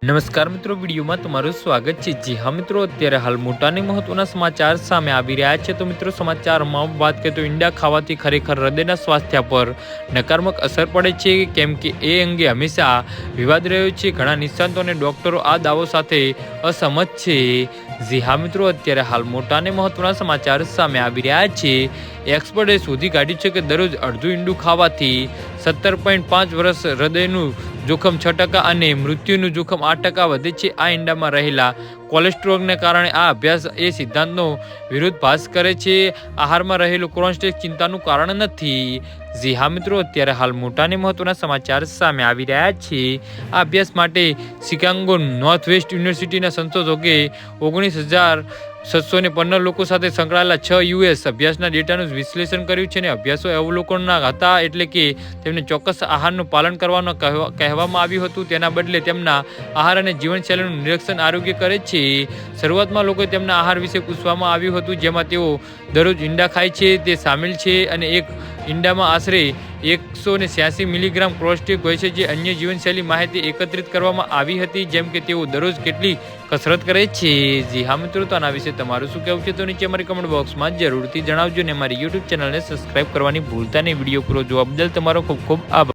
નમસ્કાર મિત્રો, વિડીયોમાં તમારું સ્વાગત છે। જી હા મિત્રો, અત્યારે હાલ મોટાની મહત્વના સમાચાર સામે આવી રહ્યા છે। તો મિત્રો, સમાચારમાં વાત કરીએ તો ઈંડા ખાવાથી ખરેખર હૃદયના સ્વાસ્થ્ય પર નકારાત્મક અસર પડે છે, કેમ કે એ અંગે હંમેશા વિવાદ રહ્યો છે। ઘણા નિષ્ણાતો અને ડોક્ટરો આ દાવો સાથે અસહમત છે। જી હા મિત્રો, અત્યારે હાલ મોટાને મહત્વના સમાચાર સામે આવી રહ્યા છે। એક્સપર્ટે શોધી કાઢ્યું છે કે દરરોજ અડધું ઈંડું ખાવાથી 17.5 વર્ષ હૃદયનું જોખમ 6% અને મૃત્યુનું જોખમ 8% વધે છે। આ ઈંડામાં રહેલા કોલેસ્ટ્રોલને કારણે આ અભ્યાસ એ સિદ્ધાંતનો વિરોધાભાસ કરે છે। આહારમાં રહેલું કોલેસ્ટ્રોલ ચિંતાનું કારણ નથી। જી હા મિત્રો, અત્યારે હાલ મોટાને મહત્વના સમાચાર સામે આવી રહ્યા છે। આ અભ્યાસ માટે શિકાગો નોર્થ વેસ્ટ યુનિવર્સિટીના સંશોધકોએ 19,715 લોકો સાથે સંકળાયેલા 6 યુએસ અભ્યાસના ડેટાનું વિશ્લેષણ કર્યું છે અને અભ્યાસો અવલોકનના હતા, એટલે કે તેમને ચોક્કસ આહારનું પાલન કરવાનું કહેવામાં આવ્યું હતું, તેના બદલે તેમના આહાર અને જીવનશૈલીનું નિરીક્ષણ આરોગ્ય કરે છે। શરૂઆતમાં લોકોએ તેમના આહાર વિશે પૂછવામાં આવ્યું હતું, જેમાં તેઓ દરરોજ ઈંડા ખાય છે તે સામેલ છે, અને એક ઈંડામાં આશરે 186 મિલીગ્રામ કોલેસ્ટ્રોલ હોય છે। જે અન્ય જીવનશૈલી માહિતી એકત્રિત કરવામાં આવી હતી, જેમ કે તેઓ દરરોજ કેટલી કસરત કરે છે। જી હા મિત્રો, તો આના વિશે તમારું શું કહેવું છે તો નીચે અમારી કમેન્ટ બોક્સમાં જરૂરથી જણાવજો, અને અમારી યુટ્યુબ ચેનલને સબસ્ક્રાઇબ કરવાની ભૂલતા નહીં। વિડીયો પૂરો જોવા બદલ તમારો ખૂબ ખૂબ આભાર।